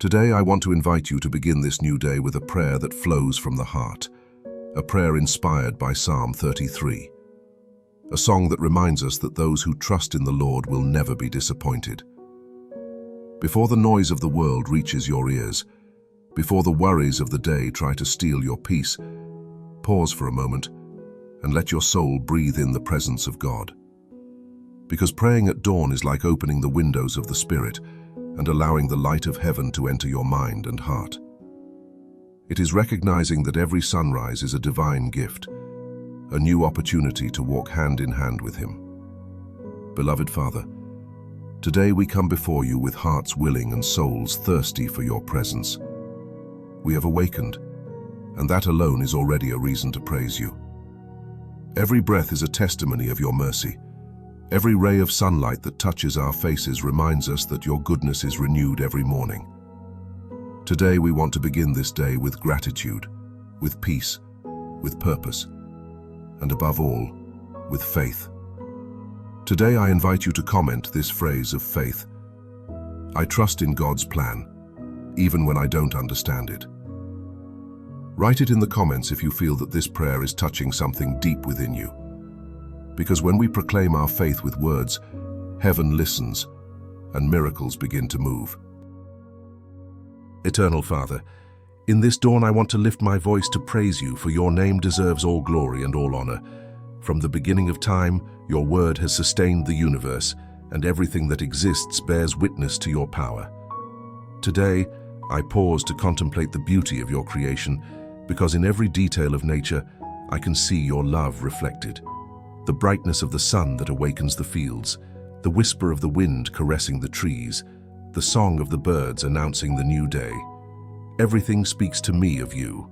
Today I want to invite you to begin this new day with a prayer that flows from the heart, a prayer inspired by Psalm 33, a song that reminds us that those who trust in the Lord will never be disappointed. Before the noise of the world reaches your ears, before the worries of the day try to steal your peace, pause for a moment and let your soul breathe in the presence of God. Because praying at dawn is like opening the windows of the Spirit and allowing the light of heaven to enter your mind and heart. It is recognizing that every sunrise is a divine gift, a new opportunity to walk hand in hand with Him. Beloved Father, today we come before you with hearts willing and souls thirsty for your presence. We have awakened, and that alone is already a reason to praise you. Every breath is a testimony of your mercy. Every ray of sunlight that touches our faces reminds us that your goodness is renewed every morning. Today we want to begin this day with gratitude, with peace, with purpose, and above all, with faith. Today I invite you to comment this phrase of faith. I trust in God's plan, even when I don't understand it. Write it in the comments if you feel that this prayer is touching something deep within you. Because when we proclaim our faith with words, heaven listens and miracles begin to move. Eternal Father, in this dawn I want to lift my voice to praise you, for your name deserves all glory and all honor. From the beginning of time, your word has sustained the universe, and everything that exists bears witness to your power. Today, I pause to contemplate the beauty of your creation, because in every detail of nature, I can see your love reflected. The brightness of the sun that awakens the fields, the whisper of the wind caressing the trees, the song of the birds announcing the new day. Everything speaks to me of you.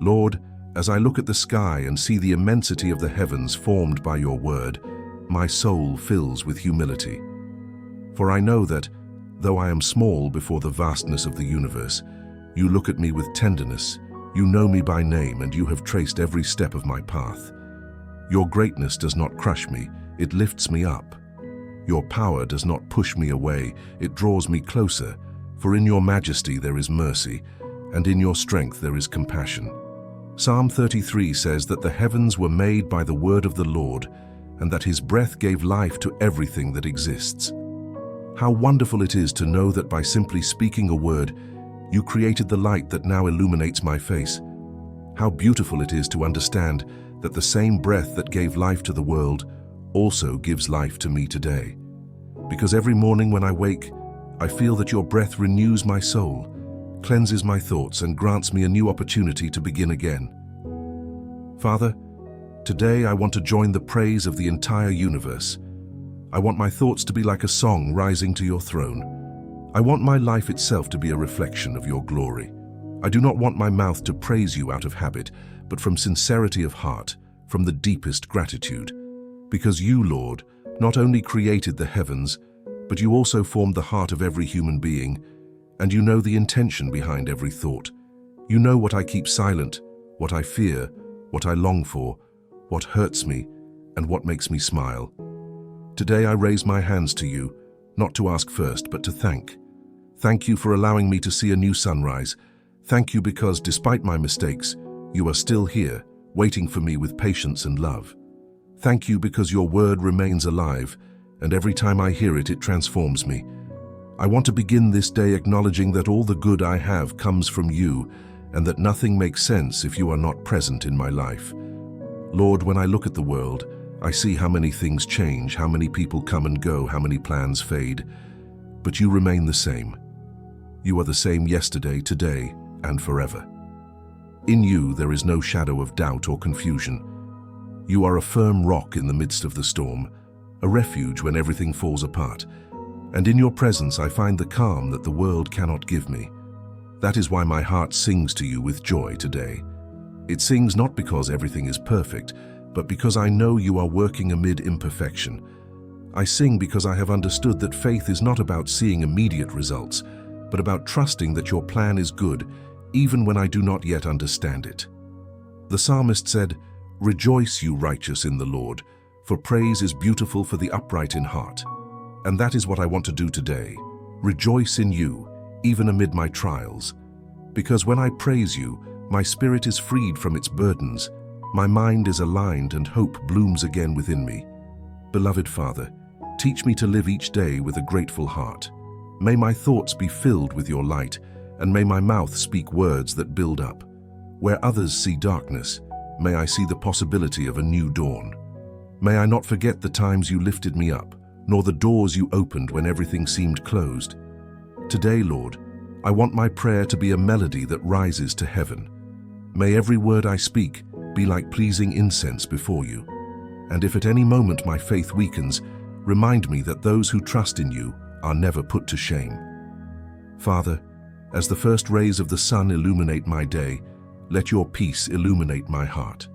Lord, as I look at the sky and see the immensity of the heavens formed by your word, my soul fills with humility. For I know that, though I am small before the vastness of the universe, you look at me with tenderness, you know me by name, and you have traced every step of my path. Your greatness does not crush me, it lifts me up. Your power does not push me away, it draws me closer, for in your majesty there is mercy, and in your strength there is compassion. Psalm 33 says that the heavens were made by the word of the Lord, and that His breath gave life to everything that exists. How wonderful it is to know that by simply speaking a word, you created the light that now illuminates my face. How beautiful it is to understand that the same breath that gave life to the world also gives life to me today. Because every morning when I wake, I feel that your breath renews my soul, cleanses my thoughts, and grants me a new opportunity to begin again. Father, today I want to join the praise of the entire universe. I want my thoughts to be like a song rising to your throne. I want my life itself to be a reflection of your glory. I do not want my mouth to praise you out of habit, but from sincerity of heart, from the deepest gratitude. Because you, Lord, not only created the heavens, but you also formed the heart of every human being, and you know the intention behind every thought. You know what I keep silent, what I fear, what I long for, what hurts me, and what makes me smile. Today I raise my hands to you, not to ask first, but to thank. Thank you for allowing me to see a new sunrise. Thank you because, despite my mistakes, you are still here, waiting for me with patience and love. Thank you because your word remains alive, and every time I hear it, it transforms me. I want to begin this day acknowledging that all the good I have comes from you, and that nothing makes sense if you are not present in my life. Lord, when I look at the world, I see how many things change, how many people come and go, how many plans fade. But you remain the same. You are the same yesterday, today, and forever. In you there is no shadow of doubt or confusion. You are a firm rock in the midst of the storm, a refuge when everything falls apart. And in your presence I find the calm that the world cannot give me. That is why my heart sings to you with joy today. It sings not because everything is perfect, but because I know you are working amid imperfection. I sing because I have understood that faith is not about seeing immediate results, but about trusting that your plan is good, even when I do not yet understand it. The psalmist said, "Rejoice, you righteous, in the Lord, for praise is beautiful for the upright in heart." And that is what I want to do today. Rejoice in you, even amid my trials. Because when I praise you, my spirit is freed from its burdens, my mind is aligned and hope blooms again within me. Beloved Father, teach me to live each day with a grateful heart. May my thoughts be filled with your light, and may my mouth speak words that build up. Where others see darkness, may I see the possibility of a new dawn. May I not forget the times you lifted me up, nor the doors you opened when everything seemed closed. Today, Lord, I want my prayer to be a melody that rises to heaven. May every word I speak be like pleasing incense before you. And if at any moment my faith weakens, remind me that those who trust in you are never put to shame. Father, as the first rays of the sun illuminate my day, let your peace illuminate my heart.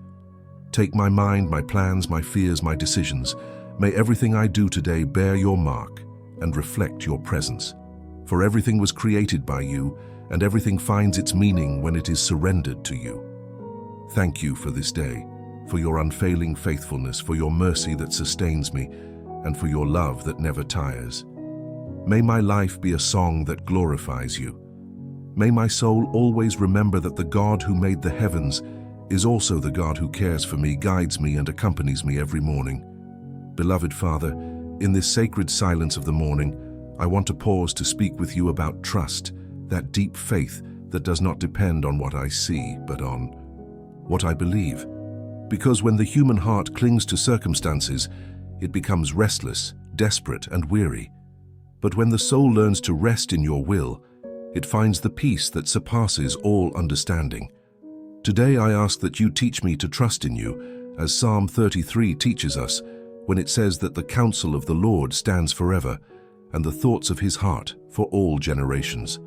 Take my mind, my plans, my fears, my decisions. May everything I do today bear your mark and reflect your presence. For everything was created by you, and everything finds its meaning when it is surrendered to you. Thank you for this day, for your unfailing faithfulness, for your mercy that sustains me, and for your love that never tires. May my life be a song that glorifies you. May my soul always remember that the God who made the heavens is also the God who cares for me, guides me, and accompanies me every morning. Beloved Father, in this sacred silence of the morning, I want to pause to speak with you about trust, that deep faith that does not depend on what I see, but on what I believe. Because when the human heart clings to circumstances, it becomes restless, desperate, and weary. But when the soul learns to rest in your will, it finds the peace that surpasses all understanding. Today I ask that you teach me to trust in you, as Psalm 33 teaches us, when it says that the counsel of the Lord stands forever, and the thoughts of his heart for all generations.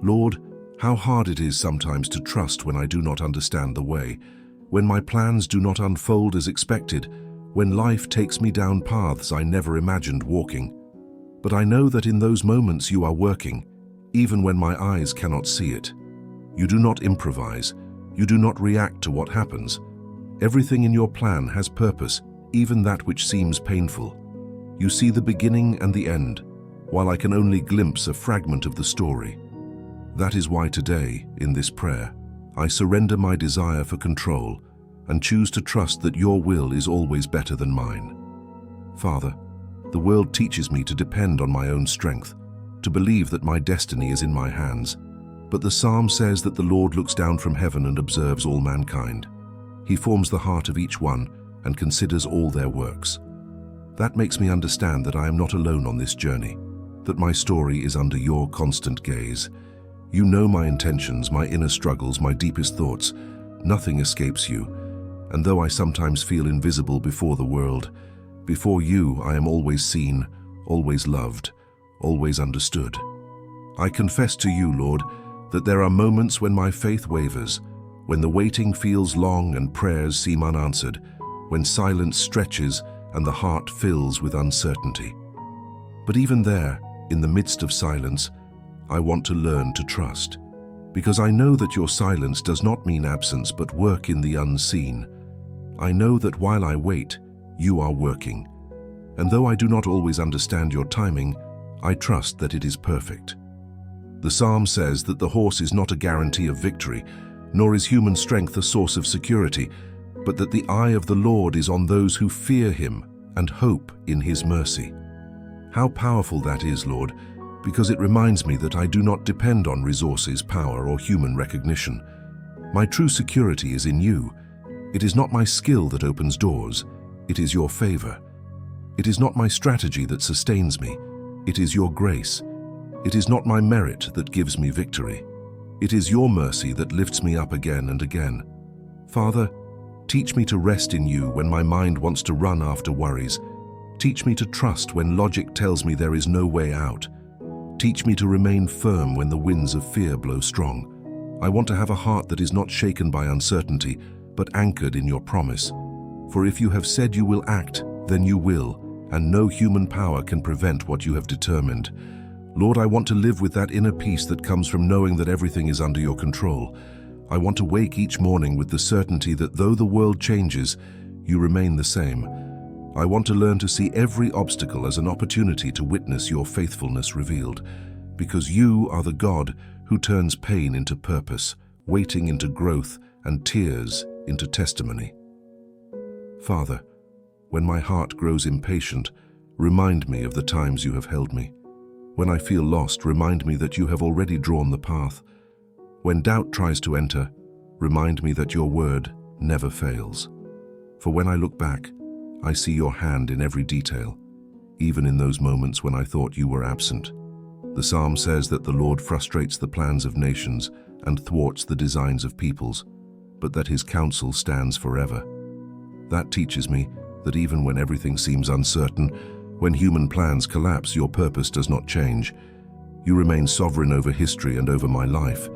Lord, how hard it is sometimes to trust when I do not understand the way, when my plans do not unfold as expected, when life takes me down paths I never imagined walking. But I know that in those moments you are working, even when my eyes cannot see it. You do not improvise. You do not react to what happens. Everything in your plan has purpose, even that which seems painful. You see the beginning and the end, while I can only glimpse a fragment of the story. That is why today, in this prayer, I surrender my desire for control and choose to trust that your will is always better than mine. Father, the world teaches me to depend on my own strength, to believe that my destiny is in my hands. But the Psalm says that the Lord looks down from heaven and observes all mankind. He forms the heart of each one and considers all their works. That makes me understand that I am not alone on this journey, that my story is under your constant gaze. You know my intentions, my inner struggles, my deepest thoughts. Nothing escapes you. And though I sometimes feel invisible before the world, before you I am always seen, always loved, always understood. I confess to you, Lord, that there are moments when my faith wavers, when the waiting feels long and prayers seem unanswered, when silence stretches and the heart fills with uncertainty. But even there, in the midst of silence, I want to learn to trust, because I know that your silence does not mean absence but work in the unseen. I know that while I wait, you are working, and though I do not always understand your timing, I trust that it is perfect. The Psalm says that the horse is not a guarantee of victory, nor is human strength a source of security, but that the eye of the Lord is on those who fear him and hope in his mercy. How powerful that is, Lord, because it reminds me that I do not depend on resources, power, or human recognition. My true security is in you. It is not my skill that opens doors, it is your favor. It is not my strategy that sustains me, it is your grace. It is not my merit that gives me victory. It is your mercy that lifts me up again and again. Father, teach me to rest in you when my mind wants to run after worries. Teach me to trust when logic tells me there is no way out. Teach me to remain firm when the winds of fear blow strong. I want to have a heart that is not shaken by uncertainty, but anchored in your promise. For if you have said you will act, then you will, and no human power can prevent what you have determined. Lord, I want to live with that inner peace that comes from knowing that everything is under your control. I want to wake each morning with the certainty that though the world changes, you remain the same. I want to learn to see every obstacle as an opportunity to witness your faithfulness revealed. because you are the God who turns pain into purpose, waiting into growth, and tears into testimony. Father, when my heart grows impatient, remind me of the times you have held me. When I feel lost, remind me that you have already drawn the path. When doubt tries to enter, remind me that your word never fails. For when I look back, I see your hand in every detail, even in those moments when I thought you were absent. The psalm says that the Lord frustrates the plans of nations and thwarts the designs of peoples, but that his counsel stands forever. That teaches me that even when everything seems uncertain, when human plans collapse, your purpose does not change. You remain sovereign over history and over my life.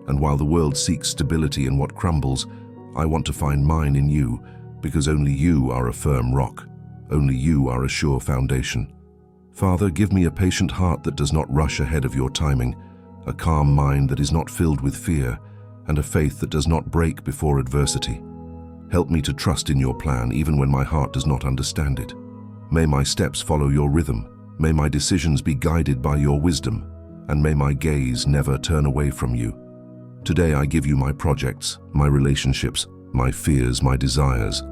And while the world seeks stability in what crumbles, I want to find mine in you, because only you are a firm rock. Only you are a sure foundation. Father, give me a patient heart that does not rush ahead of your timing, a calm mind that is not filled with fear, and a faith that does not break before adversity. Help me to trust in your plan even when my heart does not understand it. May my steps follow your rhythm. May my decisions be guided by your wisdom, and may my gaze never turn away from you. Today I give you my projects, my relationships, my fears, my desires.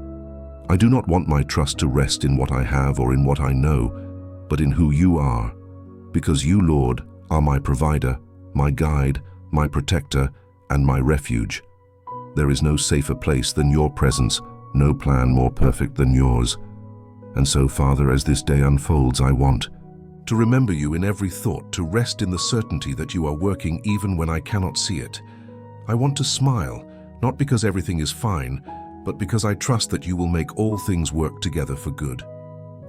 I do not want my trust to rest in what I have or in what I know, but in who you are, because you, Lord, are my provider, my guide, my protector, and my refuge. There is no safer place than your presence, no plan more perfect than yours. And so, Father, as this day unfolds, I want to remember you in every thought, to rest in the certainty that you are working even when I cannot see it. I want to smile, not because everything is fine, but because I trust that you will make all things work together for good.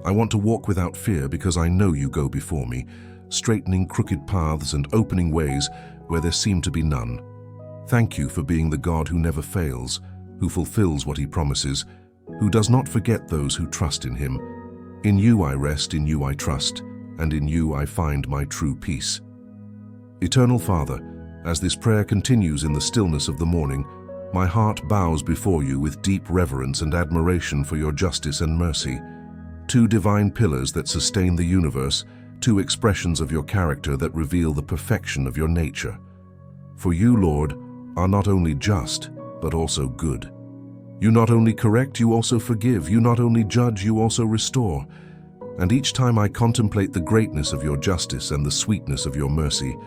I want to walk without fear because I know you go before me, straightening crooked paths and opening ways where there seem to be none. Thank you for being the God who never fails, who fulfills what he promises, who does not forget those who trust in him. In you I rest, in you I trust, and in you I find my true peace. Eternal Father, as this prayer continues in the stillness of the morning, my heart bows before you with deep reverence and admiration for your justice and mercy, two divine pillars that sustain the universe, two expressions of your character that reveal the perfection of your nature. For you, Lord, are not only just, but also good. You not only correct, you also forgive. You not only judge, you also restore. And each time I contemplate the greatness of your justice and the sweetness of your mercy,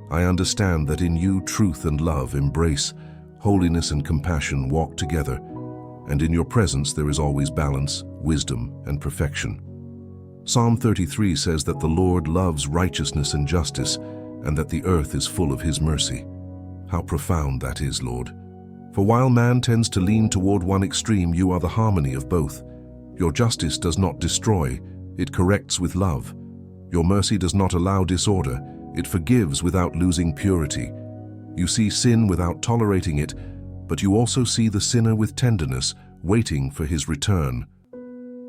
I understand that in you truth and love embrace, holiness and compassion walk together, and in your presence there is always balance, wisdom, and perfection. Psalm 33 says that the Lord loves righteousness and justice, and that the earth is full of his mercy. How profound that is, Lord. For while man tends to lean toward one extreme, you are the harmony of both. Your justice does not destroy, it corrects with love. Your mercy does not allow disorder, it forgives without losing purity. You see sin without tolerating it, but you also see the sinner with tenderness, waiting for his return.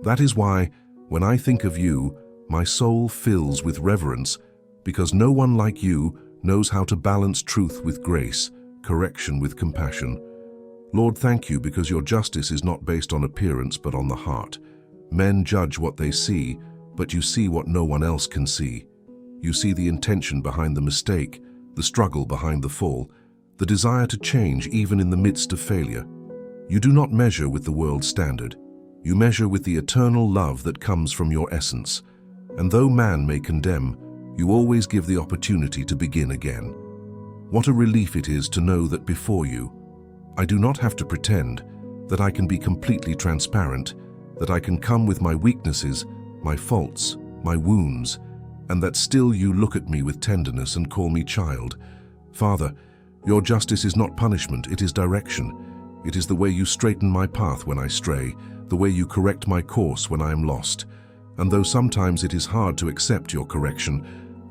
That is why, when I think of you, my soul fills with reverence, because no one like you knows how to balance truth with grace, correction with compassion. Lord, thank you because your justice is not based on appearance but on the heart. Men judge what they see, but you see what no one else can see. You see the intention behind the mistake, the struggle behind the fall, the desire to change even in the midst of failure. You do not measure with the world's standard. You measure with the eternal love that comes from your essence. And though man may condemn, you always give the opportunity to begin again. What a relief it is to know that before you, I do not have to pretend, that I can be completely transparent, that I can come with my weaknesses, my faults, my wounds, and that still you look at me with tenderness and call me child. Father, your justice is not punishment, it is direction. It is the way you straighten my path when I stray, the way you correct my course when I am lost. And though sometimes it is hard to accept your correction,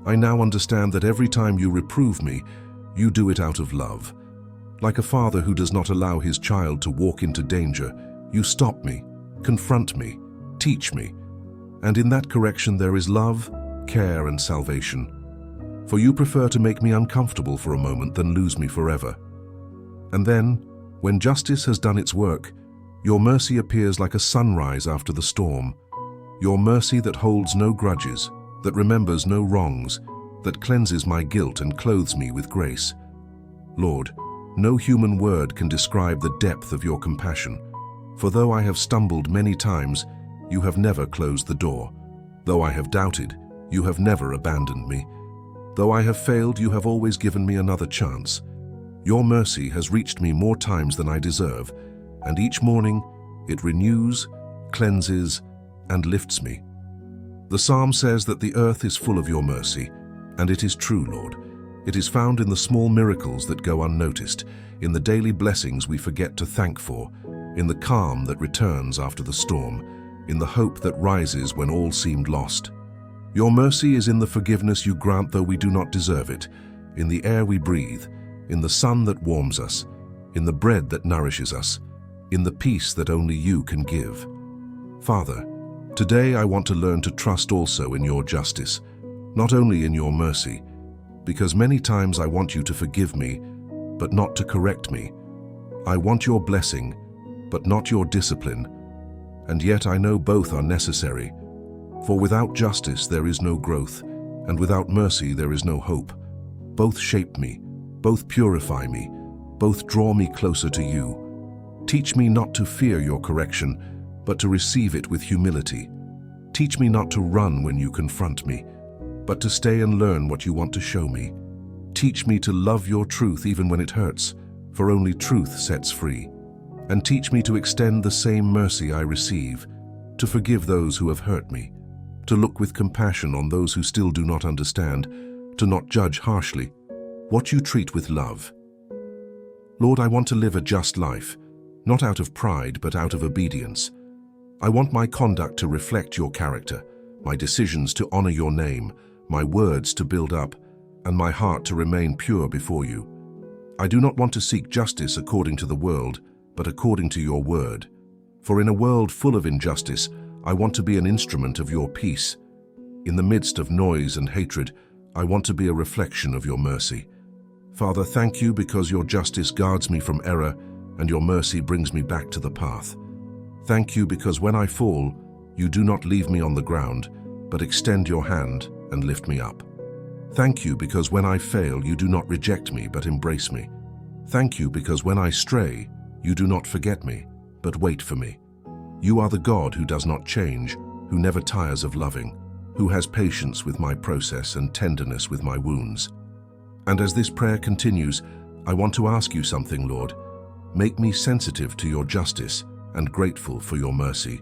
I now understand that every time you reprove me, you do it out of love. Like a father who does not allow his child to walk into danger, you stop me, confront me, teach me. And in that correction there is love, care, and salvation. For you prefer to make me uncomfortable for a moment than lose me forever. And then, when justice has done its work, your mercy appears like a sunrise after the storm. Your mercy that holds no grudges, that remembers no wrongs, that cleanses my guilt and clothes me with grace. Lord, no human word can describe the depth of your compassion, for though I have stumbled many times, you have never closed the door. Though I have doubted, you have never abandoned me. Though I have failed, you have always given me another chance. Your mercy has reached me more times than I deserve, and each morning it renews, cleanses, and lifts me. The psalm says that the earth is full of your mercy, and it is true, Lord. It is found in the small miracles that go unnoticed, in the daily blessings we forget to thank for, in the calm that returns after the storm, in the hope that rises when all seemed lost. Your mercy is in the forgiveness you grant though we do not deserve it, in the air we breathe, in the sun that warms us, in the bread that nourishes us, in the peace that only you can give. Father, today I want to learn to trust also in your justice, not only in your mercy, because many times I want you to forgive me, but not to correct me. I want your blessing, but not your discipline, and yet I know both are necessary. For without justice there is no growth, and without mercy there is no hope. Both shape me, both purify me, both draw me closer to you. Teach me not to fear your correction, but to receive it with humility. Teach me not to run when you confront me, but to stay and learn what you want to show me. Teach me to love your truth even when it hurts, for only truth sets free. And teach me to extend the same mercy I receive, to forgive those who have hurt me, to look with compassion on those who still do not understand, to not judge harshly, what you treat with love. Lord, I want to live a just life, not out of pride but out of obedience. I want my conduct to reflect your character, my decisions to honor your name, my words to build up, and my heart to remain pure before you. I do not want to seek justice according to the world, but according to your word. For in a world full of injustice, I want to be an instrument of your peace. In the midst of noise and hatred, I want to be a reflection of your mercy. Father, thank you because your justice guards me from error and your mercy brings me back to the path. Thank you because when I fall, you do not leave me on the ground, but extend your hand and lift me up. Thank you because when I fail, you do not reject me, but embrace me. Thank you because when I stray, you do not forget me, but wait for me. You are the God who does not change, who never tires of loving, who has patience with my process and tenderness with my wounds. And as this prayer continues, I want to ask you something, Lord. Make me sensitive to your justice and grateful for your mercy.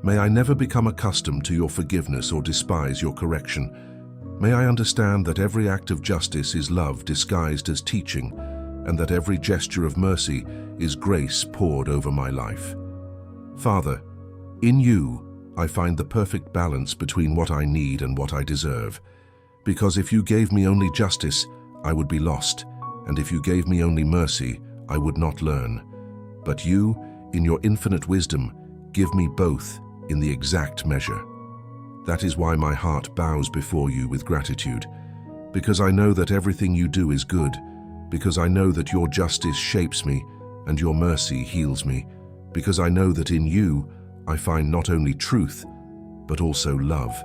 May I never become accustomed to your forgiveness or despise your correction. May I understand that every act of justice is love disguised as teaching, and that every gesture of mercy is grace poured over my life. Father, in you, I find the perfect balance between what I need and what I deserve. Because if you gave me only justice, I would be lost, and if you gave me only mercy, I would not learn. But you, in your infinite wisdom, give me both in the exact measure. That is why my heart bows before you with gratitude, because I know that everything you do is good, because I know that your justice shapes me and your mercy heals me, because I know that in you I find not only truth, but also love.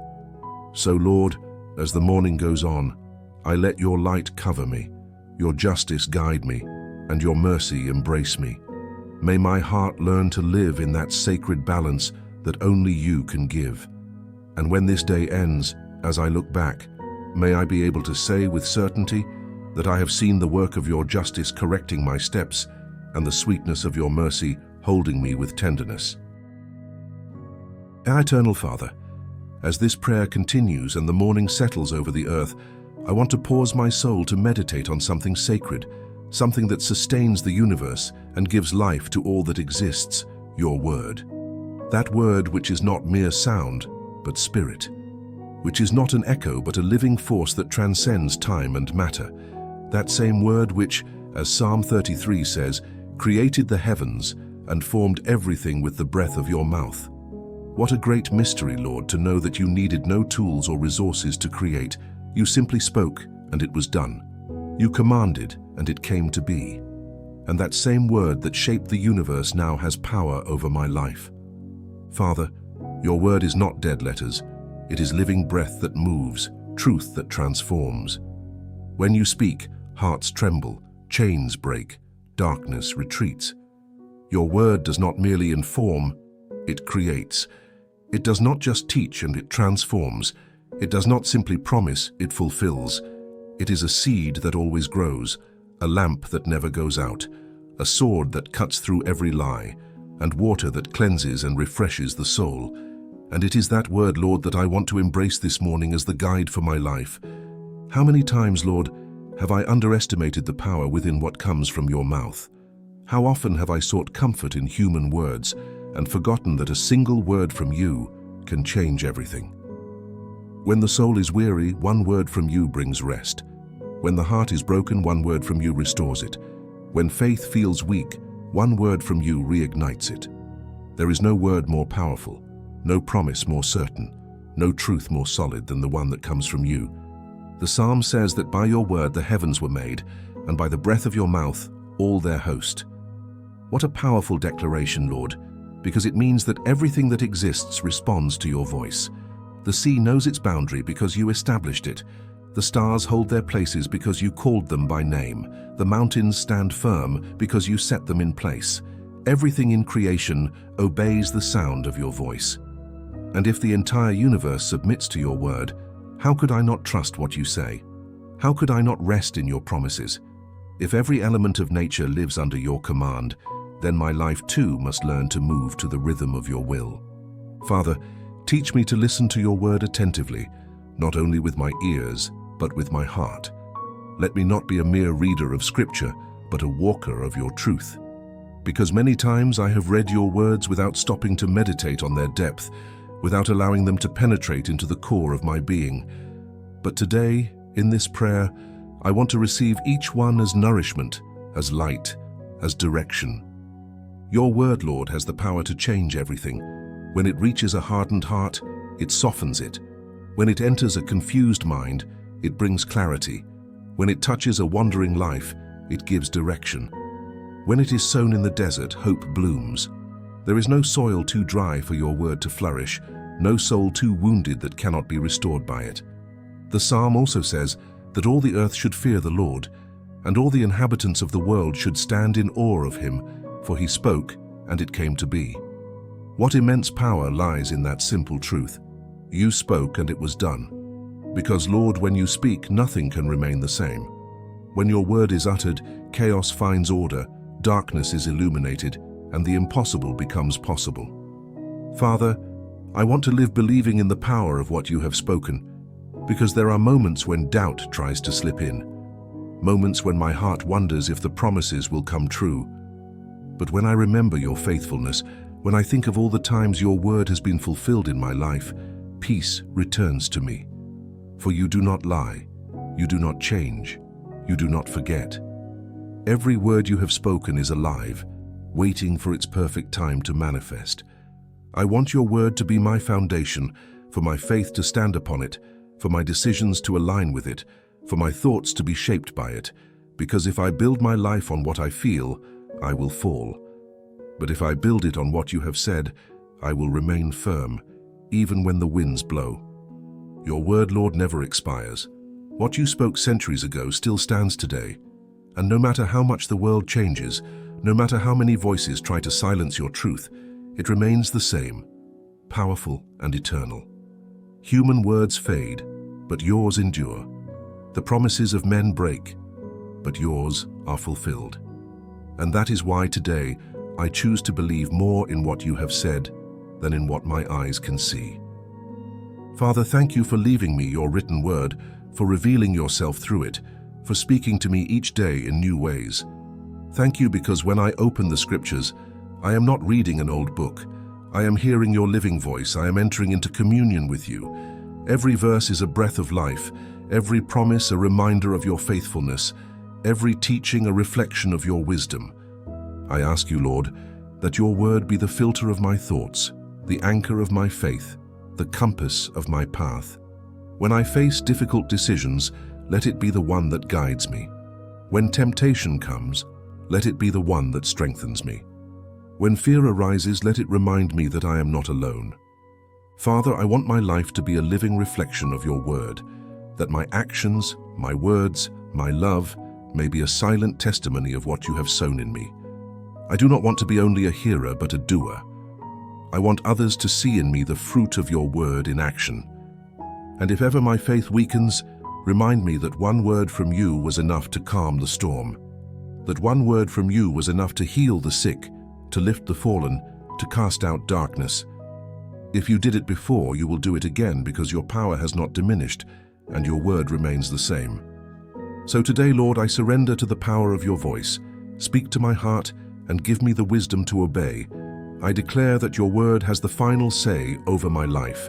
So Lord, as the morning goes on, I let your light cover me, your justice guide me, and your mercy embrace me. May my heart learn to live in that sacred balance that only you can give. And when this day ends, as I look back, may I be able to say with certainty that I have seen the work of your justice correcting my steps and the sweetness of your mercy holding me with tenderness. Our Eternal Father, as this prayer continues and the morning settles over the earth, I want to pause my soul to meditate on something sacred, something that sustains the universe and gives life to all that exists, your word. That word which is not mere sound, but spirit, which is not an echo but a living force that transcends time and matter. That same word which, as Psalm 33 says, created the heavens and formed everything with the breath of your mouth. What a great mystery, Lord, to know that you needed no tools or resources to create. You simply spoke and it was done. You commanded and it came to be. And that same word that shaped the universe now has power over my life. Father, your word is not dead letters. It is living breath that moves, truth that transforms. When you speak, hearts tremble, chains break, darkness retreats. Your word does not merely inform, it creates. It does not just teach and it transforms. It does not simply promise, it fulfills. It is a seed that always grows, a lamp that never goes out, a sword that cuts through every lie, and water that cleanses and refreshes the soul. And it is that word, Lord, that I want to embrace this morning as the guide for my life. How many times, Lord, have I underestimated the power within what comes from your mouth? How often have I sought comfort in human words and forgotten that a single word from you can change everything? When the soul is weary, one word from you brings rest. When the heart is broken, one word from you restores it. When faith feels weak, one word from you reignites it. There is no word more powerful, no promise more certain, no truth more solid than the one that comes from you. The psalm says that by your word the heavens were made, and by the breath of your mouth all their host. What a powerful declaration, Lord, because it means that everything that exists responds to your voice. The sea knows its boundary because you established it. The stars hold their places because you called them by name. The mountains stand firm because you set them in place. Everything in creation obeys the sound of your voice. And if the entire universe submits to your word, how could I not trust what you say? How could I not rest in your promises? If every element of nature lives under your command, then my life too must learn to move to the rhythm of your will. Father, teach me to listen to your word attentively, not only with my ears, but with my heart. Let me not be a mere reader of Scripture, but a walker of your truth. Because many times I have read your words without stopping to meditate on their depth, without allowing them to penetrate into the core of my being. But today, in this prayer, I want to receive each one as nourishment, as light, as direction. Your word, Lord, has the power to change everything. When it reaches a hardened heart, it softens it. When it enters a confused mind, it brings clarity. When it touches a wandering life, it gives direction. When it is sown in the desert, hope blooms. There is no soil too dry for your word to flourish, no soul too wounded that cannot be restored by it. The psalm also says that all the earth should fear the Lord, and all the inhabitants of the world should stand in awe of him, for he spoke, and it came to be. What immense power lies in that simple truth. You spoke, and it was done. Because, Lord, when you speak, nothing can remain the same. When your word is uttered, chaos finds order, darkness is illuminated, and the impossible becomes possible. Father, I want to live believing in the power of what you have spoken, because there are moments when doubt tries to slip in, moments when my heart wonders if the promises will come true. But when I remember your faithfulness, when I think of all the times your word has been fulfilled in my life, peace returns to me. For you do not lie, you do not change, you do not forget. Every word you have spoken is alive, waiting for its perfect time to manifest. I want your word to be my foundation, for my faith to stand upon it, for my decisions to align with it, for my thoughts to be shaped by it, because if I build my life on what I feel, I will fall. But if I build it on what you have said, I will remain firm, even when the winds blow. Your word, Lord, never expires. What you spoke centuries ago still stands today. And no matter how much the world changes, no matter how many voices try to silence your truth, it remains the same, powerful and eternal. Human words fade, but yours endure. The promises of men break, but yours are fulfilled. And that is why today I choose to believe more in what you have said than in what my eyes can see. Father, thank you for leaving me your written word, for revealing yourself through it, for speaking to me each day in new ways. Thank you because when I open the scriptures, I am not reading an old book. I am hearing your living voice. I am entering into communion with you. Every verse is a breath of life, every promise a reminder of your faithfulness, every teaching a reflection of your wisdom. I ask you, Lord, that your word be the filter of my thoughts, the anchor of my faith, the compass of my path. When I face difficult decisions, let it be the one that guides me. When temptation comes, let it be the one that strengthens me. When fear arises, let it remind me that I am not alone. Father, I want my life to be a living reflection of your word, that my actions, my words, my love may be a silent testimony of what you have sown in me. I do not want to be only a hearer but a doer. I want others to see in me the fruit of your word in action. And if ever my faith weakens, remind me that one word from you was enough to calm the storm. That one word from you was enough to heal the sick, to lift the fallen, to cast out darkness. If you did it before, you will do it again because your power has not diminished and your word remains the same. So today, Lord, I surrender to the power of your voice. Speak to my heart and give me the wisdom to obey. I declare that your word has the final say over my life.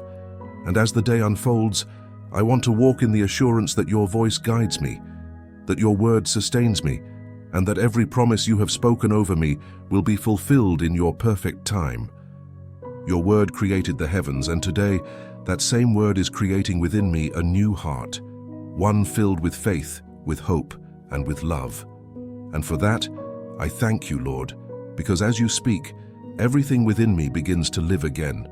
And as the day unfolds, I want to walk in the assurance that your voice guides me, that your word sustains me, and that every promise you have spoken over me will be fulfilled in your perfect time. Your word created the heavens, and today that same word is creating within me a new heart, one filled with faith, with hope, and with love. And for that, I thank you, Lord, because as you speak, everything within me begins to live again.